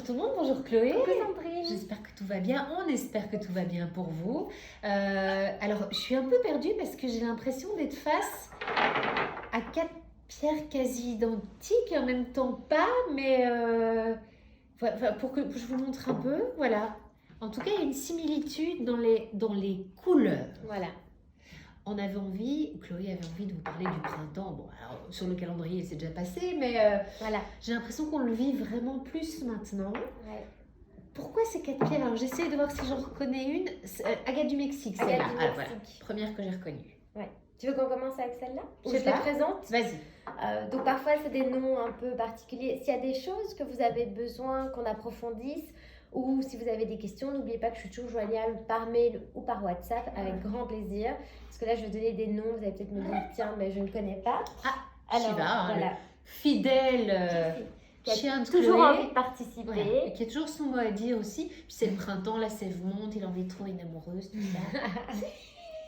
bonjour tout le monde, bonjour Chloé. Coucou Sandrine. J'espère que tout va bien, on espère que tout va bien pour vous. Alors, je suis un peu perdue parce que j'ai l'impression d'être face à quatre pierres quasi identiques et en même temps pas, mais pour que je vous montre un peu, voilà. En tout cas, il y a une similitude dans les couleurs. Voilà. On avait envie, Chloé avait envie de vous parler du printemps. Bon, alors sur le calendrier, c'est déjà passé, mais Voilà. j'ai l'impression qu'on le vit vraiment plus maintenant. Ouais. Pourquoi ces quatre pierres? Alors, j'essaie de voir si j'en reconnais une. Agate du Mexique, celle-là. Agate du Ah, voilà. Mexique. Première que j'ai reconnue. Ouais. Tu veux qu'on commence avec celle-là? Je Ou sais je te pas. présente? Vas-y. Donc parfois c'est des noms un peu particuliers. S'il y a des choses que vous avez besoin qu'on approfondisse ou si vous avez des questions, n'oubliez pas que je suis toujours joignable par mail ou par WhatsApp avec grand plaisir. Parce que là je vais donner des noms, vous allez peut-être me dire tiens mais je ne connais pas. Ah, Shiva, voilà. le fidèle Qui chien a de toujours Chloé. envie de participer. Ouais, et qui a toujours son mot à dire aussi. Puis c'est le printemps, la sève monte, il a envie de trouver une amoureuse, tout ça.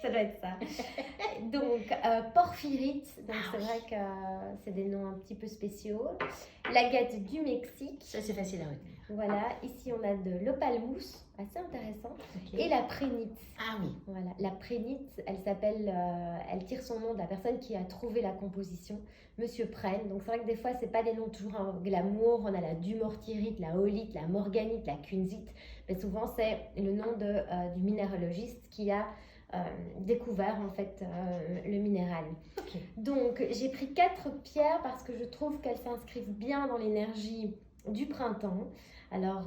Ça doit être ça. Donc, porphyrite, donc Ah c'est oui. vrai que c'est des noms un petit peu spéciaux. L'agate du Mexique, Ça, c'est facile à retenir. voilà. Ici, on a de l'opalmousse, assez intéressant. Ok. Et la prénite. Ah oui. Voilà, la prénite, elle s'appelle, elle tire son nom de la personne qui a trouvé la composition, Monsieur Prenne. Donc c'est vrai que des fois, c'est pas des noms toujours un glamour. On a la dumortierite, la holite, la morganite, la kunzite. Mais souvent, c'est le nom du minéralogiste qui a découvert en fait le minéral. Ok. Donc j'ai pris 4 pierres parce que je trouve qu'elles s'inscrivent bien dans l'énergie du printemps. Alors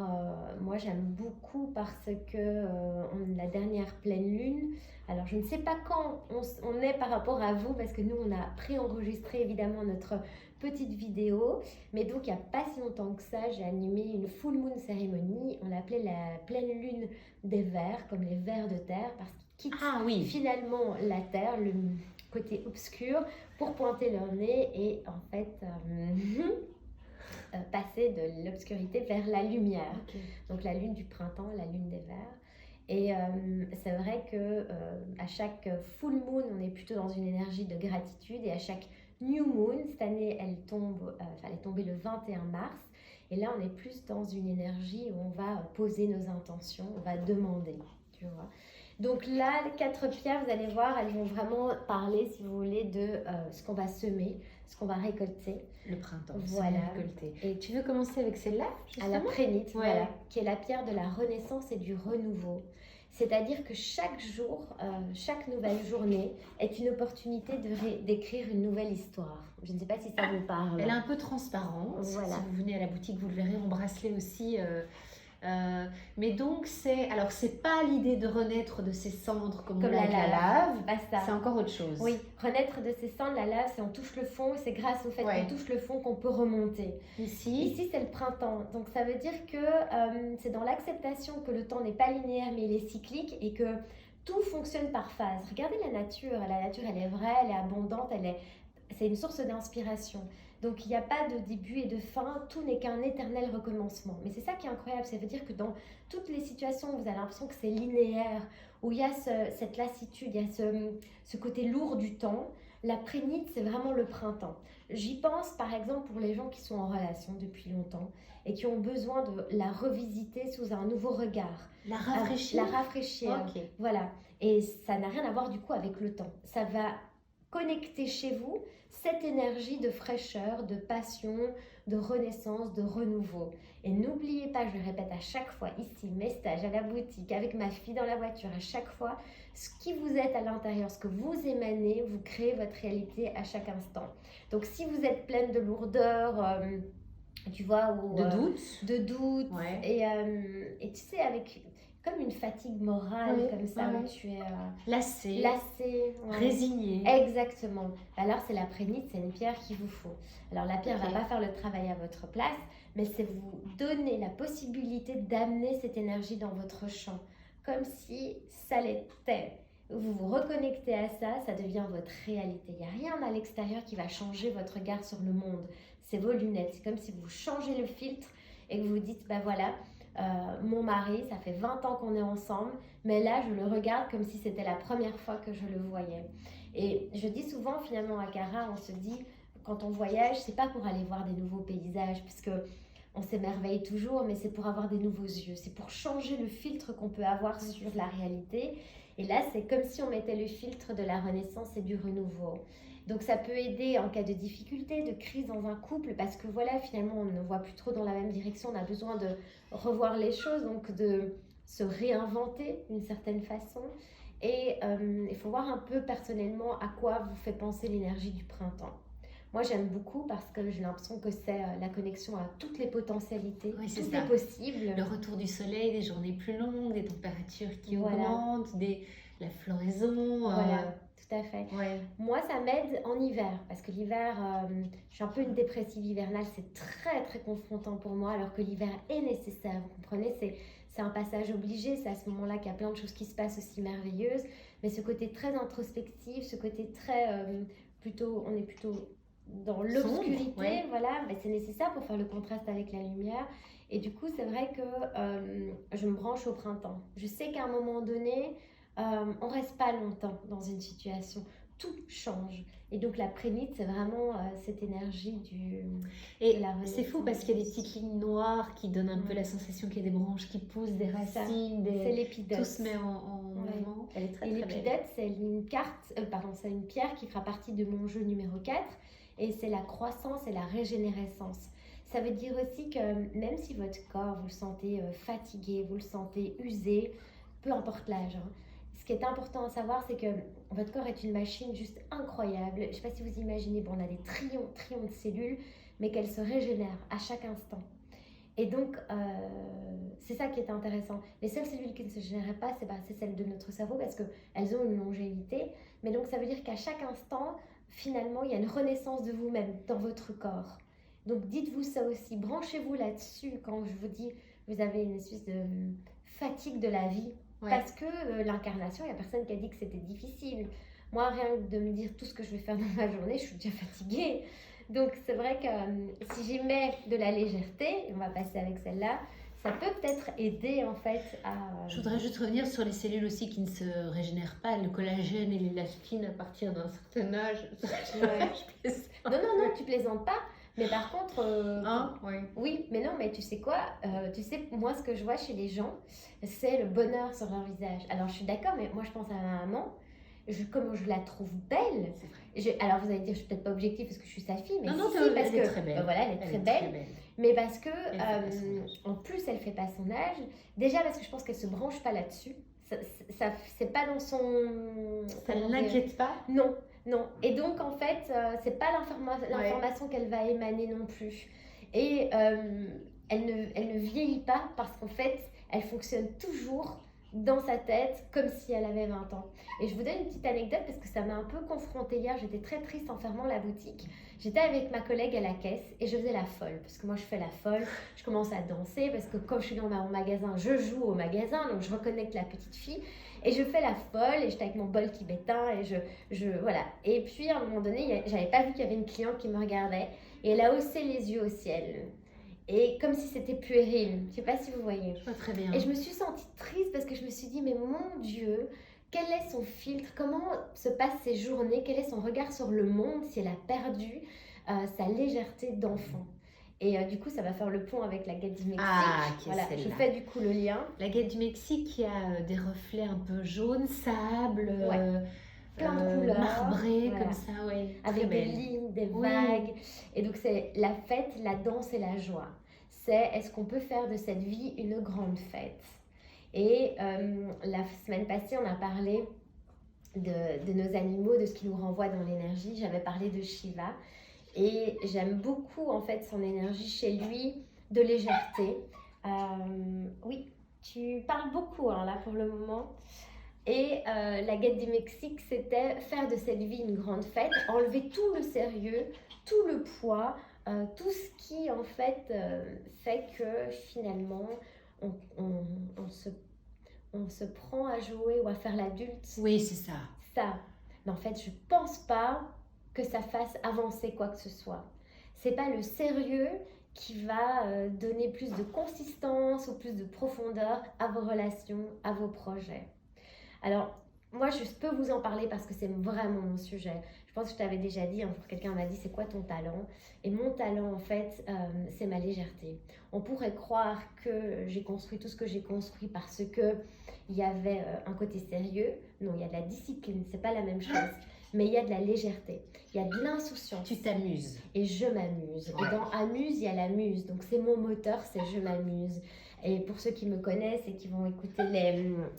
moi j'aime beaucoup parce que on a la dernière pleine lune. Alors je ne sais pas quand on est par rapport à vous parce que nous on a préenregistré évidemment notre petite vidéo. Mais donc il n'y a pas si longtemps que ça j'ai animé une full moon cérémonie. On l'appelait la pleine lune des vers comme les vers de terre parce qu'ils quittent Ah oui. finalement la terre, le côté obscur pour pointer leur nez et en fait passer de l'obscurité vers la lumière. Ok. Donc la lune du printemps, la lune des vers. Et c'est vrai que à chaque full moon, on est plutôt dans une énergie de gratitude et à chaque new moon, cette année, elle est tombée le 21 mars. Et là, on est plus dans une énergie où on va poser nos intentions, on va demander, tu vois. Donc là, les 4 pierres, vous allez voir, elles vont vraiment parler, si vous voulez, de ce qu'on va semer, ce qu'on va récolter. Le printemps, Voilà. c'est récolté. Et Tu veux commencer avec celle-là, à la justement? prénite, Ouais. voilà, qui est la pierre de la renaissance et du renouveau. C'est-à-dire que chaque jour, chaque nouvelle journée est une opportunité d'écrire une nouvelle histoire. Je ne sais pas si ça vous parle. Elle est un peu transparente. Voilà. Si vous venez à la boutique, vous le verrez en bracelet aussi. Mais donc, c'est pas l'idée de renaître de ses cendres comme Comme on l'a avec la lave. Pas ça. C'est encore autre chose. Oui, renaître de ses cendres, la lave, c'est on touche le fond et c'est grâce au fait Ouais. qu'on touche le fond qu'on peut remonter. Ici, Ici, c'est le printemps. Donc, ça veut dire que c'est dans l'acceptation que le temps n'est pas linéaire, mais il est cyclique et que tout fonctionne par phase. Regardez la nature. La nature, elle est vraie, elle est abondante, c'est une source d'inspiration. Donc, il n'y a pas de début et de fin. Tout n'est qu'un éternel recommencement. Mais c'est ça qui est incroyable. Ça veut dire que dans toutes les situations où vous avez l'impression que c'est linéaire, où il y a cette lassitude, il y a ce côté lourd du temps, la prénite, c'est vraiment le printemps. J'y pense par exemple pour les gens qui sont en relation depuis longtemps et qui ont besoin de la revisiter sous un nouveau regard. la rafraîchir. La rafraîchir. Ok. Voilà. Et ça n'a rien à voir du coup avec le temps. Ça va connecter chez vous cette énergie de fraîcheur, de passion, de renaissance, de renouveau. Et n'oubliez pas, je le répète à chaque fois, ici, mes stages à la boutique, avec ma fille dans la voiture, à chaque fois, ce qui vous êtes à l'intérieur, ce que vous émanez, vous créez votre réalité à chaque instant. Donc si vous êtes pleine de lourdeur, tu vois, ou De doute. ouais. Et tu sais, avec comme une fatigue morale, Oui, comme ça, oui. où tu es Lassé. lassé, ouais. Résigné. Exactement. Alors c'est la prénite, c'est une pierre qu'il vous faut. Alors la pierre Ok. va pas faire le travail à votre place, mais c'est vous donner la possibilité d'amener cette énergie dans votre champ, comme si ça l'était. Vous vous reconnectez à ça, ça devient votre réalité. Il n'y a rien à l'extérieur qui va changer votre regard sur le monde. C'est vos lunettes. C'est comme si vous changez le filtre et que vous vous dites, ben voilà, mon mari, ça fait 20 ans qu'on est ensemble, mais là, je le regarde comme si c'était la première fois que je le voyais. Et je dis souvent, finalement, à Cara, on se dit, quand on voyage, c'est pas pour aller voir des nouveaux paysages, puisque on s'émerveille toujours, mais c'est pour avoir des nouveaux yeux. C'est pour changer le filtre qu'on peut avoir sur la réalité. Et là, c'est comme si on mettait le filtre de la renaissance et du renouveau. Donc ça peut aider en cas de difficulté, de crise dans un couple, parce que voilà, finalement, on ne voit plus trop dans la même direction, on a besoin de revoir les choses, donc de se réinventer d'une certaine façon. Et il faut voir un peu personnellement à quoi vous fait penser l'énergie du printemps. Moi, j'aime beaucoup parce que j'ai l'impression que c'est la connexion à toutes les potentialités, Oui, c'est tout ça. est possible. Le retour du soleil, des journées plus longues, des températures qui Voilà. augmentent, la floraison. Voilà, tout à fait. Ouais. Moi, ça m'aide en hiver, parce que l'hiver, je suis un peu une dépressive hivernale, c'est très très confrontant pour moi, alors que l'hiver est nécessaire, vous comprenez, c'est un passage obligé, c'est à ce moment-là qu'il y a plein de choses qui se passent aussi merveilleuses, mais ce côté très introspectif, ce côté très, on est plutôt dans l'obscurité, ouais. voilà, mais c'est nécessaire pour faire le contraste avec la lumière, et du coup, c'est vrai que je me branche au printemps. Je sais qu'à un moment donné, on reste pas longtemps dans une situation, tout change. Et donc la prénite, c'est vraiment cette énergie de la renaissance. C'est fou parce qu'il y a des petites lignes noires qui donnent un peu la sensation qu'il y a des branches qui poussent, des racines, c'est l'épidote. Tout se met en mouvement. Elle est très, et très l'épidote, belle. c'est une carte, c'est une pierre qui fera partie de mon jeu numéro 4 et c'est la croissance et la régénérescence. Ça veut dire aussi que même si votre corps, vous le sentez fatigué, vous le sentez usé, peu importe l'âge, hein, ce qui est important à savoir, c'est que votre corps est une machine juste incroyable. Je ne sais pas si vous imaginez, on a des trillions de cellules, mais qu'elles se régénèrent à chaque instant. Et donc, c'est ça qui est intéressant. Les seules cellules qui ne se génèrent pas, c'est celles de notre cerveau parce qu'elles ont une longévité. Mais donc, ça veut dire qu'à chaque instant, finalement, il y a une renaissance de vous-même dans votre corps. Donc, dites-vous ça aussi. Branchez-vous là-dessus quand je vous dis, vous avez une espèce de fatigue de la vie. Ouais. Parce que l'incarnation, il n'y a personne qui a dit que c'était difficile. Moi, rien que de me dire tout ce que je vais faire dans ma journée, je suis déjà fatiguée. Donc, c'est vrai que si j'y mets de la légèreté, et on va passer avec celle-là, ça peut peut-être aider en fait à... Je voudrais juste revenir sur les cellules aussi qui ne se régénèrent pas, le collagène et l'élastine à partir d'un certain âge. Ouais. Non, tu plaisantes pas. Mais par contre, oui, mais non, mais tu sais quoi, tu sais, moi ce que je vois chez les gens, c'est le bonheur sur leur visage. Alors je suis d'accord, mais moi je pense à ma maman, comme je la trouve belle. Alors vous allez dire, je suis peut-être pas objective parce que je suis sa fille, mais non, si, parce elle est très belle. Voilà, elle est très belle. Mais parce que, en plus, elle fait pas son âge. Déjà parce que je pense qu'elle se branche pas là-dessus. Ça c'est pas dans son... Ça ne l'inquiète pas? Non. Et donc en fait, c'est pas l'information qu'elle va émaner non plus. Et elle ne vieillit pas parce qu'en fait, elle fonctionne toujours dans sa tête comme si elle avait 20 ans. Et je vous donne une petite anecdote parce que ça m'a un peu confrontée hier. J'étais très triste en fermant la boutique. J'étais avec ma collègue à la caisse et je faisais la folle. Parce que moi, je fais la folle. Je commence à danser parce que quand je suis dans mon magasin, je joue au magasin. Donc, je reconnecte la petite fille. Et je fais la folle et j'étais avec mon bol tibétain et voilà. Et puis, à un moment donné, j'avais pas vu qu'il y avait une cliente qui me regardait et elle a haussé les yeux au ciel. Et comme si c'était puéril. Je sais pas si vous voyez. Je vois très bien. Et je me suis sentie triste parce que je me suis dit, mais mon Dieu, quel est son filtre? Comment se passent ses journées? Quel est son regard sur le monde si elle a perdu sa légèreté d'enfant? Et du coup, ça va faire le pont avec la guêpe du Mexique. Voilà, je fais du coup le lien. La guêpe du Mexique qui a des reflets un peu jaunes, sable, plein de couleurs, marbrés comme ça, avec des lignes, des vagues. Et donc, c'est la fête, la danse et la joie. Est-ce qu'on peut faire de cette vie une grande fête? Et la semaine passée, on a parlé de nos animaux, de ce qui nous renvoie dans l'énergie. J'avais parlé de Shiva. Et j'aime beaucoup en fait son énergie chez lui de légèreté. Oui, tu parles beaucoup là pour le moment. Et la guêpe du Mexique, c'était faire de cette vie une grande fête, enlever tout le sérieux, tout le poids, tout ce qui en fait fait que finalement on se prend à jouer ou à faire l'adulte. Oui, c'est ça. Mais en fait, je pense pas que ça fasse avancer quoi que ce soit. C'est pas le sérieux qui va donner plus de consistance ou plus de profondeur à vos relations, à vos projets. Alors, moi, je peux vous en parler parce que c'est vraiment mon sujet. Je pense que je t'avais déjà dit, un jour quelqu'un m'a dit, c'est quoi ton talent? Et mon talent, en fait, c'est ma légèreté. On pourrait croire que j'ai construit tout ce que j'ai construit parce que il y avait un côté sérieux. Non, il y a de la discipline, c'est pas la même chose. Mais il y a de la légèreté, il y a de l'insouciance. Tu t'amuses. Et je m'amuse. Et dans amuse, il y a la muse. Donc c'est mon moteur, c'est je m'amuse. Et pour ceux qui me connaissent et qui vont écouter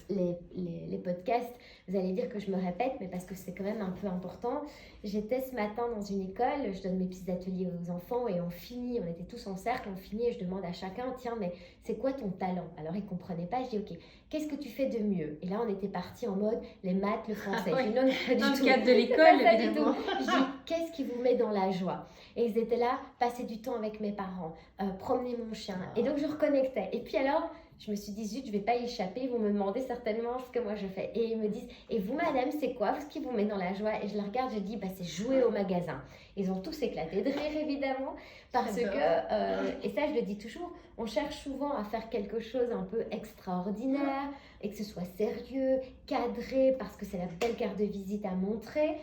les podcasts, vous allez dire que je me répète, mais parce que c'est quand même un peu important. J'étais ce matin dans une école, je donne mes petits ateliers aux enfants et on finit, on était tous en cercle, on finit et je demande à chacun, tiens, mais c'est quoi ton talent? Alors ils ne comprenaient pas, je dis, ok, qu'est-ce que tu fais de mieux? Et là, on était parti en mode les maths, le français. Ah, Je dis, non, pas du dans tout. le cadre de l'école, Pas du évidemment. tout. Je dis, qu'est-ce qui vous met dans la joie? Et ils étaient là, passer du temps avec mes parents, promener mon chien. Et donc, je reconnectais. Et puis alors, je me suis dit, zut, je ne vais pas y échapper. Ils vont me demander certainement ce que moi je fais. Et ils me disent, et vous, madame, c'est quoi ce qui vous met dans la joie? Et je la regarde, je dis, bah, c'est jouer au magasin. Ils ont tous éclaté de rire, évidemment, parce que, et ça, je le dis toujours, on cherche souvent à faire quelque chose un peu extraordinaire et que ce soit sérieux, cadré, parce que c'est la belle carte de visite à montrer.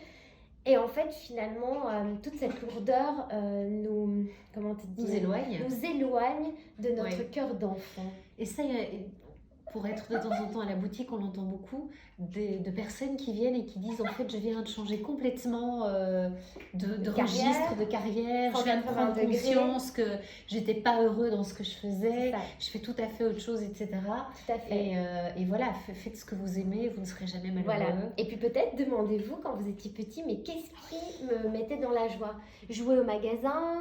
Et en fait, finalement, toute cette lourdeur comment te dire, nous éloigne de notre cœur d'enfant. Et ça, pour être de temps en temps à la boutique, on entend beaucoup de personnes qui viennent et qui disent en fait, je viens de changer complètement de registre, de carrière, je viens de prendre conscience que j'étais pas heureux dans ce que je faisais, je fais tout à fait autre chose, etc. Tout à fait. Et voilà, faites ce que vous aimez, vous ne serez jamais malheureux. Voilà. Et puis peut-être demandez-vous quand vous étiez petit, mais qu'est-ce qui me mettait dans la joie? Jouer au magasin,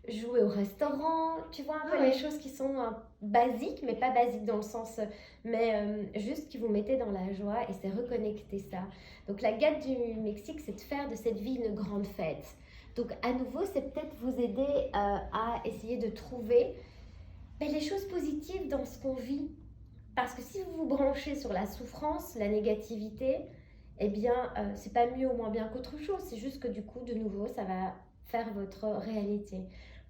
jouer au restaurant, tu vois un peu les choses qui sont basiques, mais pas basiques dans le sens, mais juste qui vous mettaient dans la joie, et c'est reconnecter ça. Donc la Gâte du Mexique, c'est de faire de cette vie une grande fête. Donc à nouveau, c'est peut-être vous aider à essayer de trouver les choses positives dans ce qu'on vit. Parce que si vous vous branchez sur la souffrance, la négativité, eh bien, c'est pas mieux ou moins bien qu'autre chose. C'est juste que du coup, de nouveau, ça va faire votre réalité.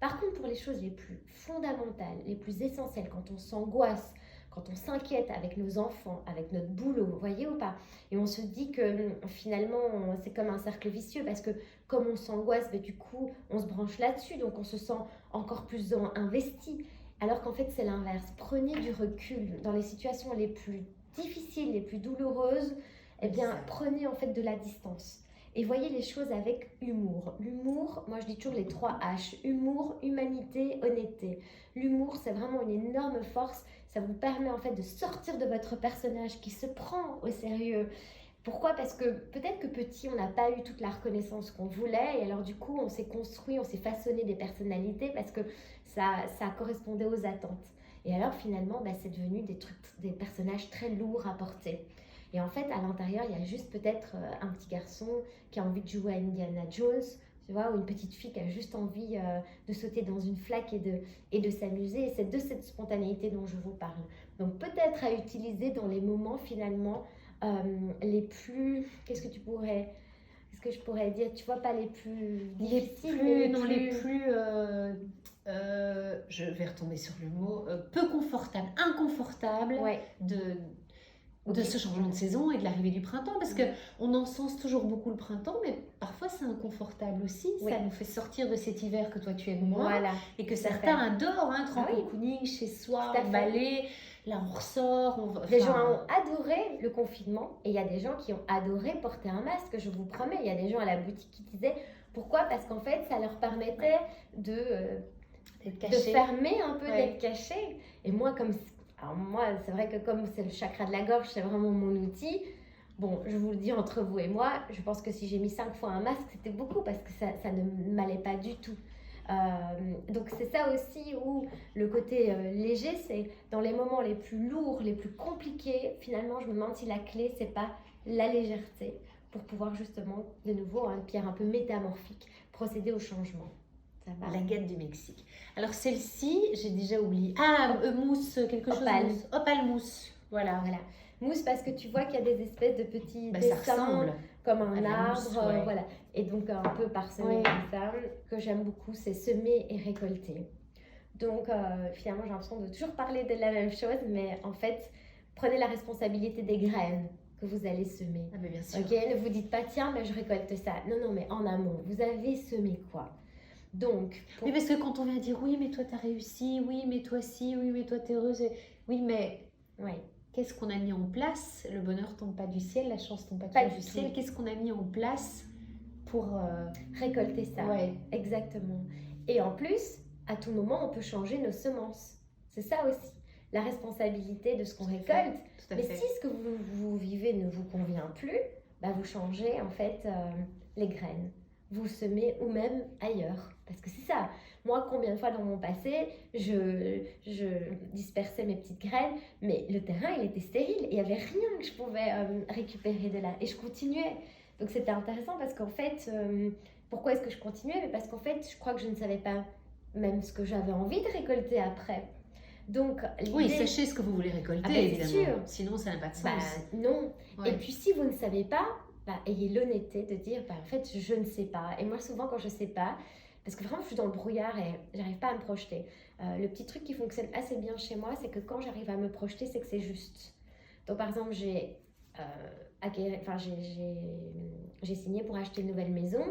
Par contre, pour les choses les plus fondamentales, les plus essentielles, quand on s'angoisse, quand on s'inquiète avec nos enfants, avec notre boulot, vous voyez ou pas? Et on se dit que finalement, c'est comme un cercle vicieux parce que comme on s'angoisse, du coup, on se branche là-dessus, donc on se sent encore plus investi. Alors qu'en fait, c'est l'inverse. Prenez du recul dans les situations les plus difficiles, les plus douloureuses. Eh bien, prenez en fait de la distance. Et voyez les choses avec humour. L'humour, moi je dis toujours les 3 H. Humour, humanité, honnêteté. L'humour, c'est vraiment une énorme force. Ça vous permet en fait de sortir de votre personnage qui se prend au sérieux. Pourquoi? Parce que peut-être que petit, on n'a pas eu toute la reconnaissance qu'on voulait. Et alors du coup, on s'est construit, on s'est façonné des personnalités parce que ça correspondait aux attentes. Et alors finalement, c'est devenu des personnages très lourds à porter. Et en fait, à l'intérieur, il y a juste peut-être un petit garçon qui a envie de jouer à Indiana Jones, tu vois, ou une petite fille qui a juste envie de sauter dans une flaque et de s'amuser. Et c'est de cette spontanéité dont je vous parle. Donc peut-être à utiliser dans les moments finalement les plus... Qu'est-ce que je pourrais dire? Tu vois, pas les plus difficiles, je vais retomber sur le mot, peu confortable, inconfortable de ce changement de saison et de l'arrivée du printemps, parce qu'on encense toujours beaucoup le printemps, mais parfois c'est inconfortable aussi. Ça nous fait sortir de cet hiver que toi tu aimes moins, et que certains adorent, cocooning chez soi, emballé. Là, on ressort. Des gens ont adoré le confinement et il y a des gens qui ont adoré porter un masque, je vous promets. Il y a des gens à la boutique qui disaient pourquoi? Parce qu'en fait, ça leur permettait de fermer un peu, d'être cachés. Et moi, c'est vrai que comme c'est le chakra de la gorge, c'est vraiment mon outil. Bon, je vous le dis entre vous et moi, je pense que si j'ai mis 5 fois un masque, c'était beaucoup parce que ça ne m'allait pas du tout. Donc c'est ça aussi où le côté léger, c'est dans les moments les plus lourds, les plus compliqués, finalement je me demande si la clé c'est pas la légèreté pour pouvoir justement de nouveau, une pierre un peu métamorphique, procéder au changement. Ça va. La Gâte du Mexique. Alors celle-ci, j'ai déjà oublié. Mousse, quelque chose. Opale mousse. Voilà. Mousse parce que tu vois qu'il y a des espèces de petits dessins comme un arbre, voilà. Et donc un peu parsemé comme ça, que j'aime beaucoup, c'est semer et récolter. Donc finalement j'ai l'impression de toujours parler de la même chose, mais en fait prenez la responsabilité des graines que vous allez semer. Ah, mais bien sûr. Ok, ne vous dites pas, tiens, mais je récolte ça. Non, non, mais en amont, vous avez semé quoi? Donc, Oui, parce que quand on vient dire oui, mais toi, tu as réussi, oui, mais toi, si, oui, mais toi, tu es heureuse. Oui, mais ouais. qu'est-ce qu'on a mis en place? Le bonheur tombe pas du ciel, la chance tombe pas Pas toujours du du ciel. tout. Qu'est-ce qu'on a mis en place pour... Récolter ça. Ouais. Exactement. Et en plus, à tout moment, on peut changer nos semences. C'est ça aussi, la responsabilité de ce qu'on récolte. Tout à Mais fait. si ce que vous vivez ne vous convient plus, bah vous changez en fait les graines. Vous semez ou même ailleurs. Parce que c'est ça. Moi, combien de fois dans mon passé, je dispersais mes petites graines, mais le terrain, il était stérile. Il n'y avait rien que je pouvais récupérer de là. Et je continuais. Donc c'était intéressant parce qu'en fait, pourquoi est-ce que je continuais? Mais parce qu'en fait, je crois que je ne savais pas même ce que j'avais envie de récolter après. Donc, oui, sachez ce que vous voulez récolter, ah ben, évidemment. Sûr. Sinon, ça n'a pas de sens. Bah, non. Ouais. Et puis, si vous ne savez pas, bah, ayez l'honnêteté de dire, bah, en fait, je ne sais pas. Et moi, souvent, quand je ne sais pas, parce que vraiment, je suis dans le brouillard et j'arrive pas à me projeter. Le petit truc qui fonctionne assez bien chez moi, c'est que quand j'arrive à me projeter, c'est que c'est juste. Donc, par exemple, j'ai signé pour acheter une nouvelle maison.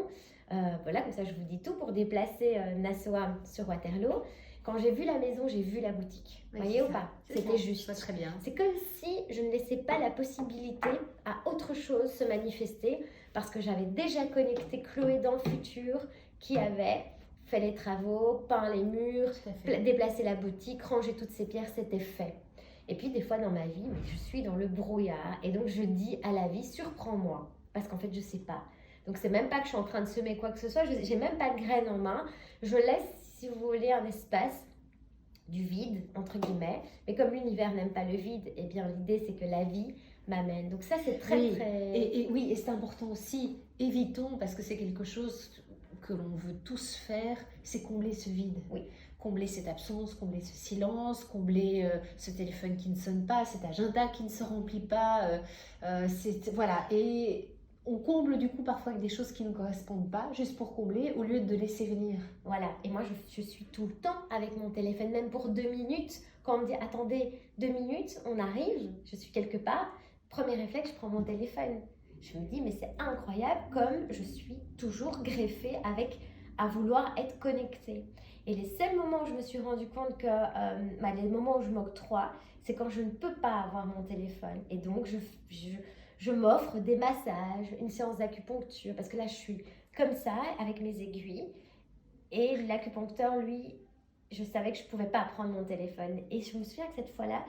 Voilà, comme ça, je vous dis tout pour déplacer Nassau sur Waterloo. Quand j'ai vu la maison, j'ai vu la boutique. Oui, Voyez ou pas? C'était juste. Ça, très bien. C'est comme si je ne laissais pas la possibilité à autre chose se manifester parce que j'avais déjà connecté Chloé dans le futur qui avait fait les travaux, peint les murs, déplacé la boutique, rangé toutes ces pierres, c'était fait. Et puis des fois dans ma vie, je suis dans le brouillard et donc je dis à la vie, surprends-moi parce qu'en fait je ne sais pas. Donc c'est même pas que je suis en train de semer quoi que ce soit, j'ai même pas de graines en main, je laisse, si vous voulez, un espace du vide, entre guillemets. Mais comme l'univers n'aime pas le vide, eh bien l'idée c'est que la vie m'amène. Donc ça c'est très oui. très... Et c'est important aussi, évitons, parce que c'est quelque chose que l'on veut tous faire, c'est combler ce vide. Oui. Combler cette absence, combler ce silence, combler ce téléphone qui ne sonne pas, cet agenda qui ne se remplit pas. Voilà. Et on comble du coup parfois avec des choses qui ne correspondent pas, juste pour combler, au lieu de laisser venir. Voilà, et moi je suis tout le temps avec mon téléphone, même pour 2 minutes. Quand on me dit, attendez, 2 minutes, on arrive, je suis quelque part, premier réflexe, je prends mon téléphone. Je me dis, mais c'est incroyable comme je suis toujours greffée à vouloir être connectée. Et les seuls moments où je me suis rendu compte que, les moments où je m'octroie, c'est quand je ne peux pas avoir mon téléphone. Et donc, je m'offre des massages, une séance d'acupuncture, parce que là, je suis comme ça, avec mes aiguilles. Et l'acupuncteur, lui, je savais que je ne pouvais pas prendre mon téléphone. Et je me souviens que cette fois-là,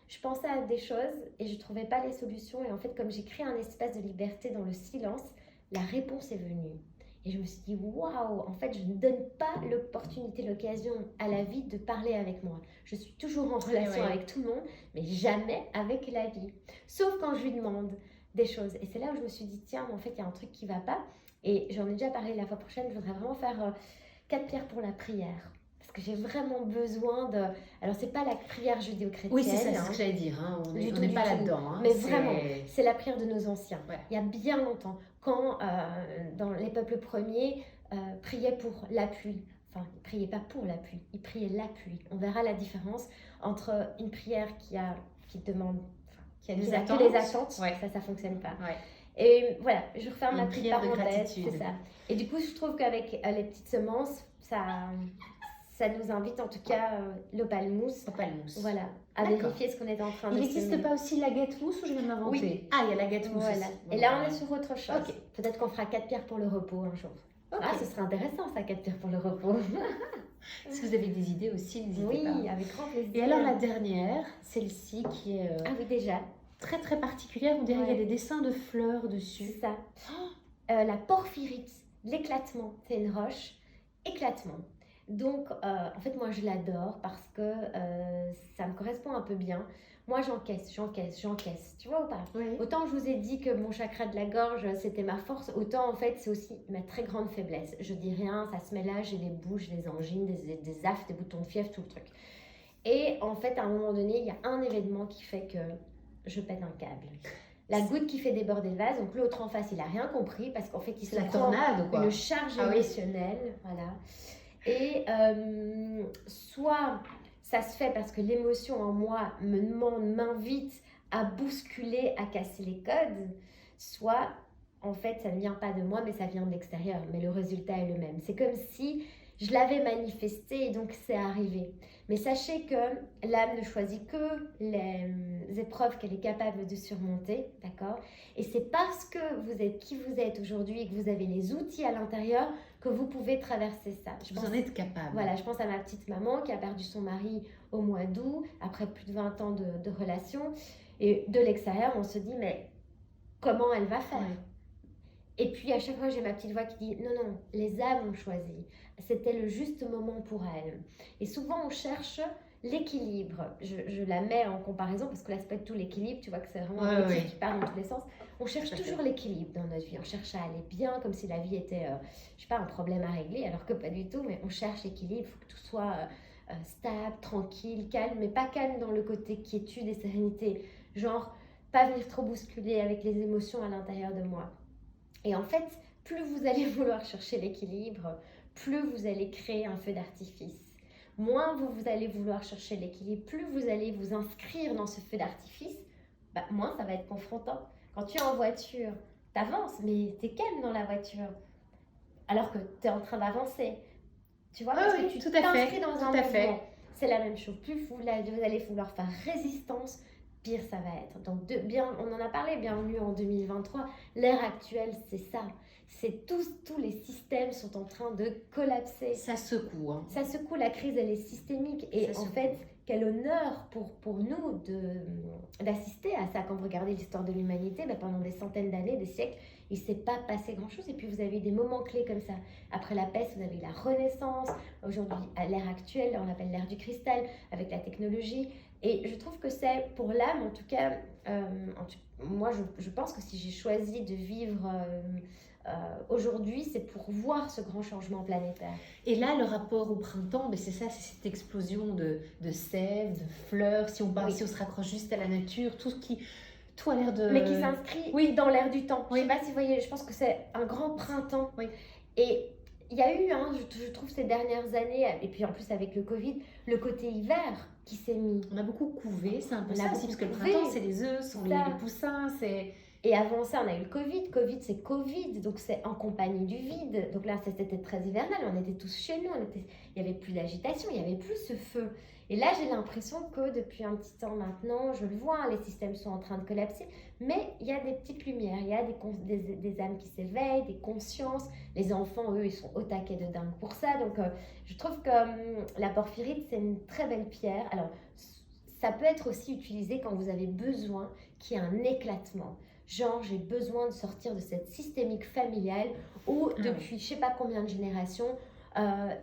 je pensais à des choses et je ne trouvais pas les solutions. Et en fait, comme j'ai créé un espace de liberté dans le silence, la réponse est venue. Et je me suis dit, waouh, en fait, je ne donne pas l'opportunité, l'occasion à la vie de parler avec moi. Je suis toujours en relation avec tout le monde, mais jamais avec la vie. Sauf quand je lui demande des choses. Et c'est là où je me suis dit, tiens, en fait, il y a un truc qui ne va pas. Et j'en ai déjà parlé la fois prochaine, je voudrais vraiment faire 4 pierres pour la prière. Parce que j'ai vraiment besoin de... Alors, c'est pas la prière judéo-chrétienne. Oui, c'est ça, c'est ce que j'allais dire. Hein. On n'est pas là-dedans. Hein. Mais vraiment, c'est la prière de nos anciens. Ouais. Il y a bien longtemps, quand dans les peuples premiers, priaient pour la pluie. Enfin, ils ne priaient pas pour la pluie, ils priaient la pluie. On verra la différence entre une prière qui demande... Qui a des attentes. Les attentes, ouais. Ça ne fonctionne pas. Ouais. Et voilà, je referme ma petite prière de parenthèse, gratitude. c'est ça. Et du coup, je trouve qu'avec les petites semences, ça nous invite en tout cas l'opalmousse. Opalmousse. Voilà, à vérifier ce qu'on est en train de Il semer. n'existe pas aussi la guette-mousse ou je viens de m'inventer? Oui. Ah, il y a la guette-mousse. Voilà. Bon, et là, on est sur autre chose. Okay. Peut-être qu'on fera 4 pierres pour le repos un jour. Okay. Ah, ce serait intéressant ça, 4 pierres pour le repos. Si vous avez des idées aussi, n'hésitez pas. Oui, avec grand plaisir. Et alors la dernière, celle-ci qui est ah oui, déjà. très très particulière, on dirait qu'il y a des dessins de fleurs dessus. C'est ça. La porphyrite, l'éclatement, c'est une roche, éclatement. Donc, en fait, moi, je l'adore parce que ça me correspond un peu bien. Moi, j'encaisse. Tu vois ou pas? Oui. Autant je vous ai dit que mon chakra de la gorge, c'était ma force, autant en fait, c'est aussi ma très grande faiblesse. Je dis rien, ça se met là, j'ai des bouches, des angines, des aftes, des boutons de fièvre, tout le truc. Et en fait, à un moment donné, il y a un événement qui fait que je pète un câble. La goutte qui fait déborder le vase, donc l'autre en face, il n'a rien compris parce qu'en fait, il se prend une charge émotionnelle. Voilà. Et soit ça se fait parce que l'émotion en moi me demande, m'invite à bousculer, à casser les codes, soit en fait ça ne vient pas de moi mais ça vient de l'extérieur, mais le résultat est le même. C'est comme si je l'avais manifesté et donc c'est arrivé. Mais sachez que l'âme ne choisit que les épreuves qu'elle est capable de surmonter, d'accord? Et c'est parce que vous êtes qui vous êtes aujourd'hui et que vous avez les outils à l'intérieur que vous pouvez traverser ça. Vous en êtes capable. Voilà, je pense à ma petite maman qui a perdu son mari au mois d'août, après plus de 20 ans de relation. Et de l'extérieur, on se dit, mais comment elle va faire? Ouais. Et puis à chaque fois, j'ai ma petite voix qui dit, non, non, les âmes ont choisi. C'était le juste moment pour elles. Et souvent, on cherche l'équilibre. Je la mets en comparaison parce que là, c'est pas du tout l'équilibre. Tu vois que c'est vraiment un outil qui part dans tous les sens. On cherche toujours l'équilibre dans notre vie. On cherche à aller bien, comme si la vie était, je sais pas, un problème à régler, alors que pas du tout. Mais on cherche l'équilibre. Il faut que tout soit stable, tranquille, calme, mais pas calme dans le côté quiétude et sérénité. Genre, pas venir trop bousculer avec les émotions à l'intérieur de moi. Et en fait, plus vous allez vouloir chercher l'équilibre, plus vous allez créer un feu d'artifice. Moins vous allez vouloir chercher l'équilibre, plus vous allez vous inscrire dans ce feu d'artifice, moins ça va être confrontant. Quand tu es en voiture, tu avances, mais tu es calme dans la voiture, alors que tu es en train d'avancer. Tu vois, parce que tu t'inscris dans un mouvement. C'est la même chose. Plus vous allez vouloir faire résistance, pire ça va être. Donc, on en a parlé, bienvenue en 2023. L'ère actuelle, c'est ça. C'est tous les systèmes sont en train de collapser. Ça secoue. Hein. Ça secoue, la crise, elle est systémique. Et en fait, quel honneur pour nous d'assister à ça. Quand vous regardez l'histoire de l'humanité, pendant des centaines d'années, des siècles, il ne s'est pas passé grand-chose. Et puis, vous avez eu des moments clés comme ça. Après la peste, vous avez eu la Renaissance. Aujourd'hui, à l'ère actuelle, on appelle l'ère du cristal, avec la technologie. Et je trouve que c'est, pour l'âme, en tout cas, moi, je pense que si j'ai choisi de vivre aujourd'hui, c'est pour voir ce grand changement planétaire. Et là, le rapport au printemps, c'est ça, c'est cette explosion de sève, de fleurs. Si on se raccroche juste à la nature, tout a l'air de... Mais qui s'inscrit dans l'air du temps. Oui. Je ne sais pas si vous voyez, je pense que c'est un grand printemps. Oui. Et il y a eu, je trouve, ces dernières années, et puis en plus avec le Covid, le côté hiver qui s'est mis. On a beaucoup couvé, c'est un peu ça aussi, parce que le printemps, c'est les œufs, sont les poussins, c'est... Et avant ça, on a eu le Covid. Covid, c'est Covid, donc c'est en compagnie du vide. Donc là, c'était très hivernal, on était tous chez nous, il n'y avait plus d'agitation, il n'y avait plus ce feu. Et là, j'ai l'impression que depuis un petit temps maintenant, je le vois, les systèmes sont en train de collapser, mais il y a des petites lumières, il y a des âmes qui s'éveillent, des consciences. Les enfants, eux, ils sont au taquet de dingue pour ça. Donc, je trouve que la porphyrite, c'est une très belle pierre. Alors, ça peut être aussi utilisé quand vous avez besoin qu'il y ait un éclatement. Genre, j'ai besoin de sortir de cette systémique familiale où, depuis je ne sais pas combien de générations,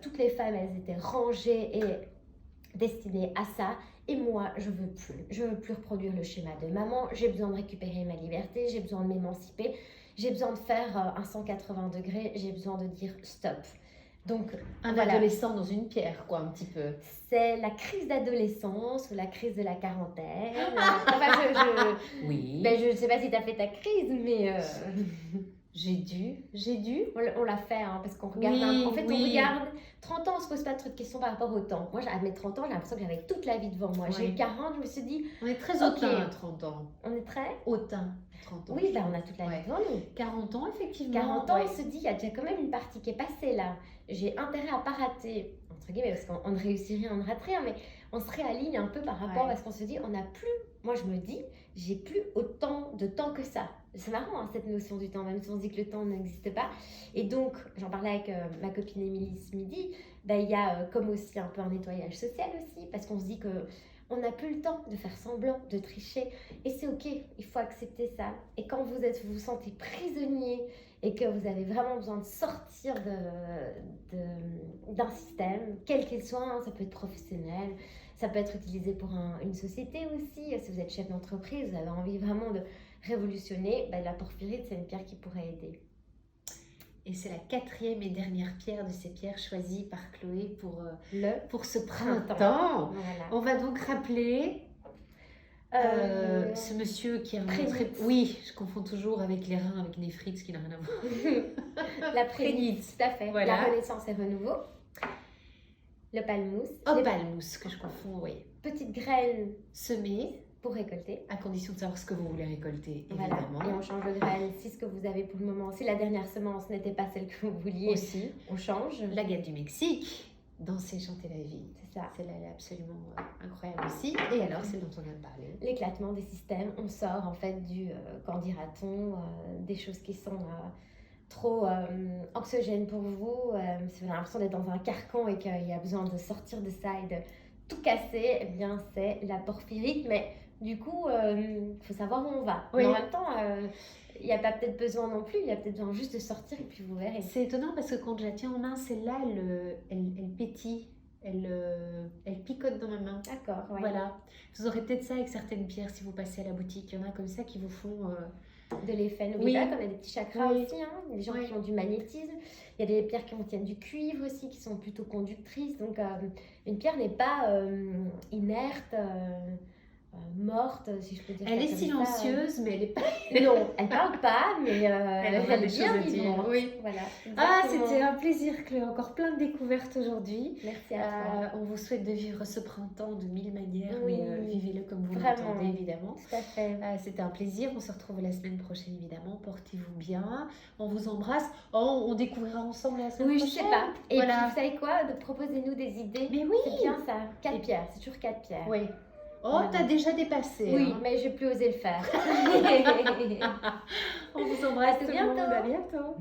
toutes les femmes, elles étaient rangées et destinées à ça. Et moi, je veux plus. Je veux plus reproduire le schéma de maman. J'ai besoin de récupérer ma liberté. J'ai besoin de m'émanciper. J'ai besoin de faire un 180 degrés. J'ai besoin de dire stop. Donc, un adolescent dans une pierre, quoi, un petit peu. C'est la crise d'adolescence ou la crise de la quarantaine. Oui. Je ne sais pas si tu as fait ta crise, mais... J'ai dû. On l'a fait, parce qu'on regarde... on regarde... 30 ans, on ne se pose pas trop de questions par rapport au temps. Moi, à mes 30 ans, j'ai l'impression que j'avais toute la vie devant moi. Ouais. J'ai eu 40, je me suis dit... On est très hautain à 30 ans. On est très... hautain. 30 ans. Oui, on a toute la vie devant nous. 40 ans, effectivement. 40 ans, on se dit, il y a déjà quand même une partie qui est passée là. J'ai intérêt à ne pas rater, entre guillemets, parce qu'on ne réussit rien, on ne rate rien, mais on se réaligne un peu par rapport à ce qu'on se dit. On n'a plus, moi je me dis, j'ai plus autant de temps que ça. C'est marrant cette notion du temps, même si on se dit que le temps n'existe pas. Et donc, j'en parlais avec ma copine Émilie ce midi, il y a comme aussi un peu un nettoyage social aussi, parce qu'on se dit que on n'a plus le temps de faire semblant, de tricher. Et c'est ok, il faut accepter ça. Et quand vous vous sentez prisonnier et que vous avez vraiment besoin de sortir d'un système, quel qu'il soit, ça peut être professionnel, ça peut être utilisé pour une société aussi. Si vous êtes chef d'entreprise, vous avez envie vraiment de révolutionner, la porphyrite, c'est une pierre qui pourrait aider. Et c'est la 4e et dernière pierre de ces pierres choisies par Chloé pour ce printemps. Voilà. On va donc rappeler ce monsieur qui a montré... Oui, je confonds toujours avec les reins, avec Néphrite, ce qui n'a rien à voir. La prénite, tout à fait. Voilà. La renaissance et renouveau. Le palmousse. Palmousse, que je confonds, oui. Petite graine semée. pour récolter. À condition de savoir ce que vous voulez récolter, Voilà. évidemment. Et on change de graines si ce que vous avez pour le moment, si la dernière semence n'était pas celle que vous vouliez, Aussi, on change. l'agate du Mexique, danser, chanter la vie. C'est ça. Celle-là, elle est absolument incroyable aussi. Et alors, celle dont on vient de parler. L'éclatement des systèmes, on sort en fait du, qu'en dira-t-on, des choses qui sont trop anxiogènes pour vous. Si vous avez l'impression d'être dans un carcan et qu'il y a besoin de sortir de ça et de tout casser, eh bien c'est la porphyrite. Mais du coup, il faut savoir où on va. Oui. Mais en même temps, il n'y a pas peut-être besoin non plus, il y a peut-être besoin juste de sortir et puis vous verrez. C'est étonnant parce que quand je la tiens en main, celle-là, elle pétille. Elle picote dans ma main. D'accord, ouais. Voilà. Vous aurez peut-être ça avec certaines pierres si vous passez à la boutique. Il y en a comme ça qui vous font... De l'effet. N'oubliez Oui. pas qu'on a des petits chakras Oui. aussi, hein. Il y a des gens Oui. qui ont du magnétisme. Il y a des pierres qui contiennent du cuivre aussi, qui sont plutôt conductrices. Donc, une pierre n'est pas inerte, morte, si je peux dire. Elle ça est comme ça. silencieuse, mais elle est pas... Non, elle parle pas, mais Elle a elle des est bien choses à dire. vivante. Oui. Voilà. Ah, exactement. c'était un plaisir, Chloé. Encore plein de découvertes aujourd'hui. Merci à toi. On vous souhaite de vivre ce printemps de mille manières, Oui. mais vivez-le comme vous Vraiment. l'entendez, évidemment. Tout à fait. C'était un plaisir. On se retrouve la semaine prochaine, évidemment. Portez-vous bien. On vous embrasse. Oh, on découvrira ensemble la semaine Oui, je prochaine. sais pas. Et Voilà. puis, vous savez quoi? Proposez-nous des idées. Mais oui. C'est bien ça. 4 Et- pierres. C'est toujours 4 pierres. Oui. Oh, Voilà. t'as déjà dépassé. Oui, hein. mais je vais plus oser le faire. On vous embrasse À tout le bientôt. monde. À bientôt.